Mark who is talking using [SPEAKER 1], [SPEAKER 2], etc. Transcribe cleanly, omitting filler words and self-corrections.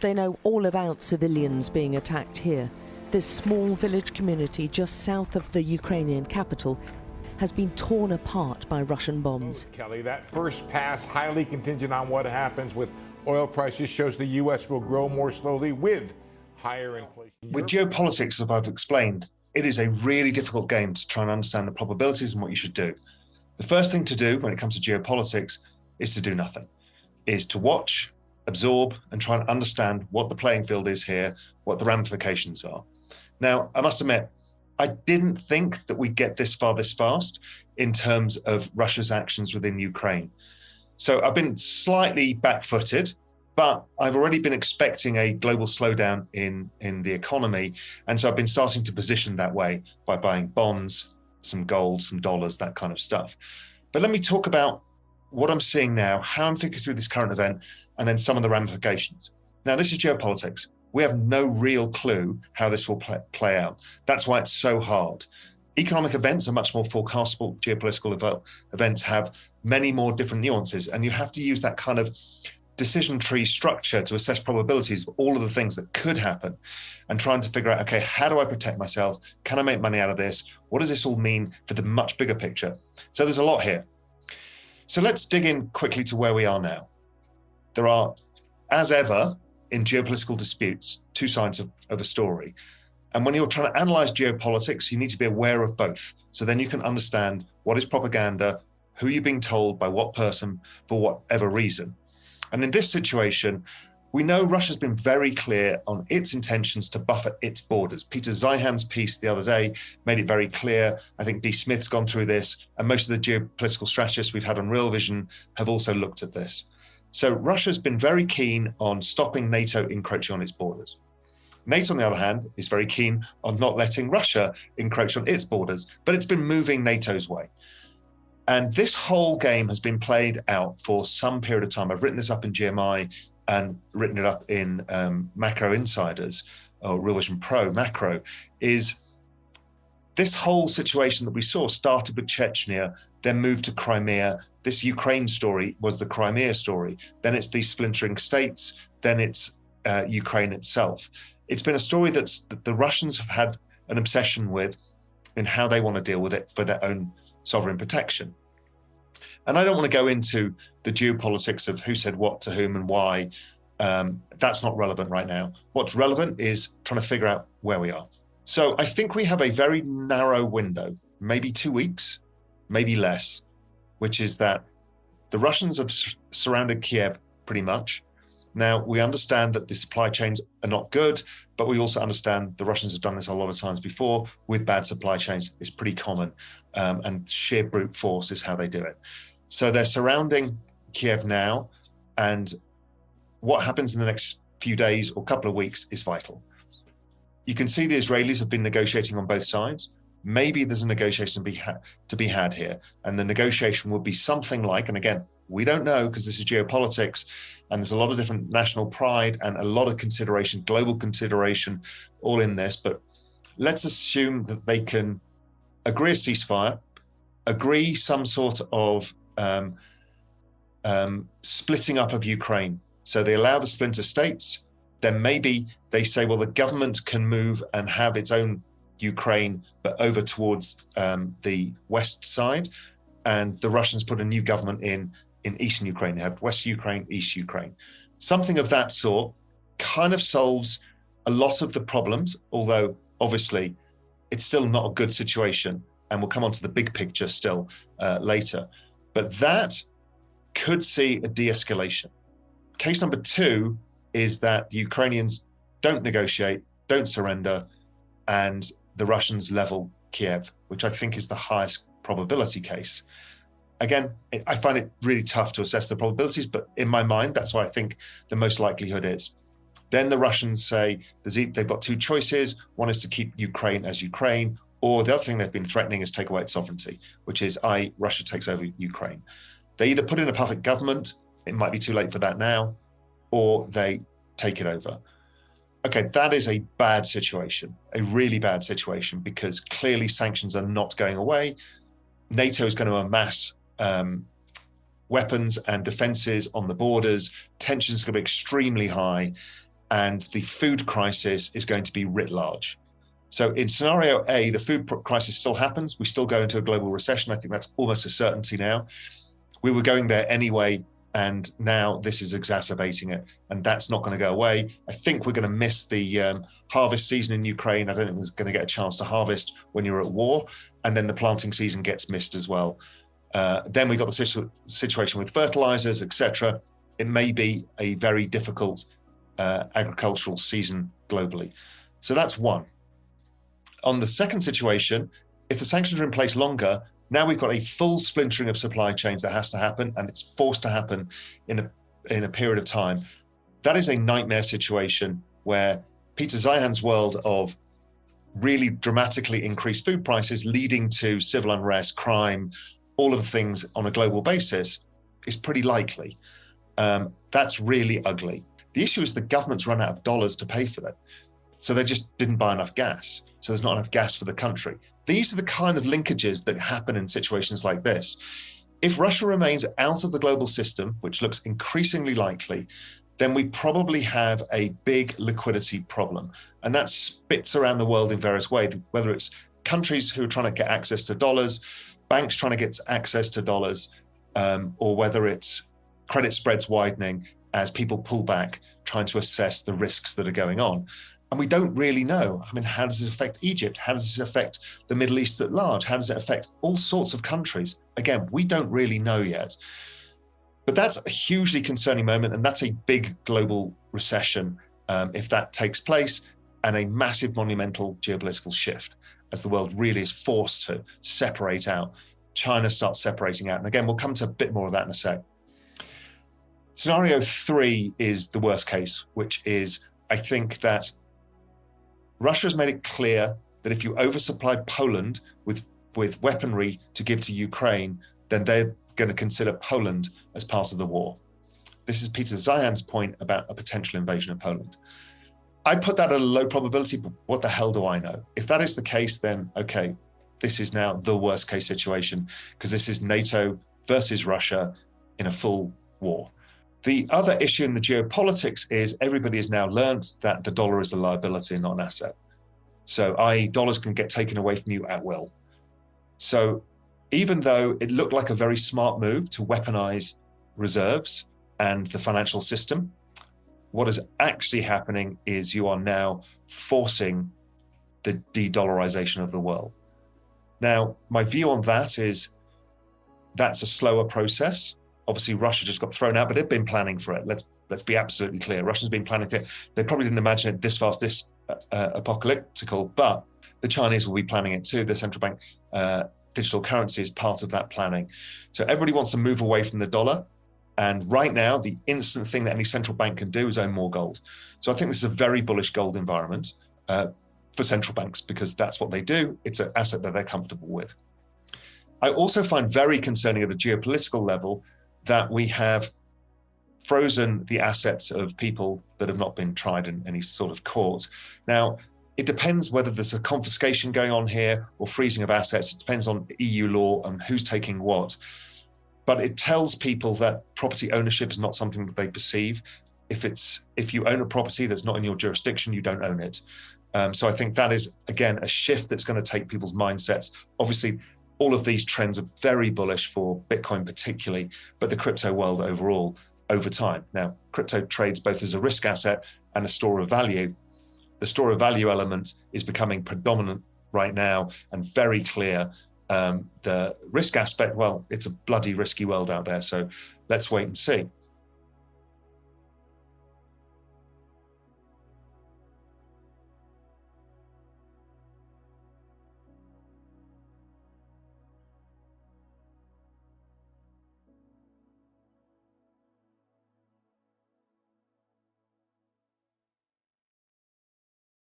[SPEAKER 1] They know all about civilians being attacked here. This small village community just south of the Ukrainian capital has been torn apart by Russian bombs.
[SPEAKER 2] Kelly, that first pass, highly contingent on what happens with oil prices, shows the U.S. will grow more slowly with higher inflation.
[SPEAKER 3] With geopolitics, as I've explained, it is a really difficult game to try and understand the probabilities and what you should do. The first thing to do when it comes to geopolitics is to do nothing, is to watch, absorb, and try and understand what the playing field is here, what the ramifications are. Now, I must admit, I didn't think that we'd get this far this fast in terms of Russia's actions within Ukraine. So I've been slightly back-footed, but I've already been expecting a global slowdown in the economy. And so I've been starting to position that way by buying bonds, some gold, some dollars, that kind of stuff. But let me talk about what I'm seeing now, how I'm thinking through this current event, and then some of the ramifications. Now, this is geopolitics. We have no real clue how this will play out. That's why it's so hard. Economic events are much more forecastable. Geopolitical events have many more different nuances, and you have to use that kind of decision tree structure to assess probabilities of all of the things that could happen and trying to figure out, okay, how do I protect myself? Can I make money out of this? What does this all mean for the much bigger picture? So there's a lot here. So let's dig in quickly to where we are now. There are, as ever, in geopolitical disputes, two sides of a story. And when you're trying to analyze geopolitics, you need to be aware of both. So then you can understand what is propaganda, who you're being told by what person, for whatever reason. And in this situation, we know Russia's been very clear on its intentions to buffer its borders. Peter Zeihan's piece the other day made it very clear. I think D. Smith's gone through this, and most of the geopolitical strategists we've had on Real Vision have also looked at this. So Russia's been very keen on stopping NATO encroaching on its borders. NATO, on the other hand, is very keen on not letting Russia encroach on its borders, but it's been moving NATO's way. And this whole game has been played out for some period of time. I've written this up in GMI and written it up in Macro Insiders, or Real Vision Pro Macro, is this whole situation that we saw started with Chechnya, then moved to Crimea. This Ukraine story was the Crimea story. Then it's these splintering states. Then it's Ukraine itself. It's been a story that the Russians have had an obsession with in how they want to deal with it for their own sovereign protection. And I don't want to go into the geopolitics of who said what to whom and why. That's not relevant right now. What's relevant is trying to figure out where we are. So I think we have a very narrow window, maybe 2 weeks, maybe less, which is that the Russians have surrounded Kiev pretty much. Now, we understand that the supply chains are not good, but we also understand the Russians have done this a lot of times before with bad supply chains. It's pretty common, and sheer brute force is how they do it. So they're surrounding Kiev now, and what happens in the next few days or couple of weeks is vital. You can see the Israelis have been negotiating on both sides. Maybe there's a negotiation to be had here, and the negotiation would be something like, and again, we don't know because this is geopolitics and there's a lot of different national pride and a lot of consideration, global consideration, all in this. But let's assume that they can agree a ceasefire, agree some sort of splitting up of Ukraine. So they allow the splinter states. Then maybe they say, well, the government can move and have its own Ukraine, but over towards the west side. And the Russians put a new government in eastern Ukraine. They have West Ukraine, East Ukraine. Something of that sort kind of solves a lot of the problems, although obviously it's still not a good situation. And we'll come on to the big picture still later. But that could see a de-escalation. Case number 2 is that the Ukrainians don't negotiate, don't surrender, and the Russians level Kiev, which I think is the highest probability case. Again, I find it really tough to assess the probabilities, but in my mind, that's what I think the most likelihood is. Then the Russians say they've got 2 choices. One is to keep Ukraine as Ukraine, or the other thing they've been threatening is take away its sovereignty, which is Russia takes over Ukraine. They either put in a puppet government, it might be too late for that now, or they take it over. Okay, that is a bad situation, a really bad situation, because clearly sanctions are not going away. NATO is going to amass weapons and defenses on the borders. Tensions are going to be extremely high. and the food crisis is going to be writ large. So in scenario A, the food crisis still happens. We still go into a global recession. I think that's almost a certainty now. We were going there anyway, and now this is exacerbating it, and that's not going to go away. I think we're going to miss the harvest season in Ukraine. I don't think there's going to get a chance to harvest when you're at war, and then the planting season gets missed as well. Then we've got the situation with fertilizers, etc. It may be a very difficult agricultural season globally. So that's one. On the second situation, if the sanctions are in place longer, now we've got a full splintering of supply chains that has to happen, and it's forced to happen in a period of time. That is a nightmare situation where Peter Zeihan's world of really dramatically increased food prices leading to civil unrest, crime, all of the things on a global basis is pretty likely. That's really ugly. The issue is the government's run out of dollars to pay for that. So they just didn't buy enough gas. So there's not enough gas for the country. These are the kind of linkages that happen in situations like this. If Russia remains out of the global system, which looks increasingly likely, then we probably have a big liquidity problem. And that spits around the world in various ways, whether it's countries who are trying to get access to dollars, banks trying to get access to dollars, or whether it's credit spreads widening as people pull back, trying to assess the risks that are going on. And we don't really know. I mean, how does it affect Egypt? How does it affect the Middle East at large? How does it affect all sorts of countries? Again, we don't really know yet. But that's a hugely concerning moment, and that's a big global recession if that takes place, and a massive monumental geopolitical shift as the world really is forced to separate out. China starts separating out. And again, we'll come to a bit more of that in a sec. Scenario 3 is the worst case, which is, I think that Russia has made it clear that if you oversupply Poland with weaponry to give to Ukraine, then they're going to consider Poland as part of the war. This is Peter Zeihan's point about a potential invasion of Poland. I put that at a low probability, but what the hell do I know? If that is the case, then okay, this is now the worst case situation, because this is NATO versus Russia in a full war. The other issue in the geopolitics is everybody has now learned that the dollar is a liability and not an asset. So, i.e., dollars can get taken away from you at will. So, even though it looked like a very smart move to weaponize reserves and the financial system, what is actually happening is you are now forcing the de-dollarization of the world. Now, my view on that is that's a slower process. Obviously, Russia just got thrown out, but they've been planning for it. Let's be absolutely clear. Russia's been planning for it. They probably didn't imagine it this fast, this apocalyptical, but the Chinese will be planning it too. The central bank digital currency is part of that planning. So everybody wants to move away from the dollar. And right now, the instant thing that any central bank can do is own more gold. So I think this is a very bullish gold environment for central banks, because that's what they do. It's an asset that they're comfortable with. I also find very concerning at a geopolitical level that we have frozen the assets of people that have not been tried in any sort of court. Now, it depends whether there's a confiscation going on here or freezing of assets. It depends on EU law and who's taking what. But it tells people that property ownership is not something that they perceive. If you own a property that's not in your jurisdiction, you don't own it. So I think that is, again, a shift that's going to take people's mindsets. Obviously, all of these trends are very bullish for Bitcoin particularly, but the crypto world overall over time. Now, crypto trades both as a risk asset and a store of value. The store of value element is becoming predominant right now and very clear. The risk aspect, well, it's a bloody risky world out there. So let's wait and see.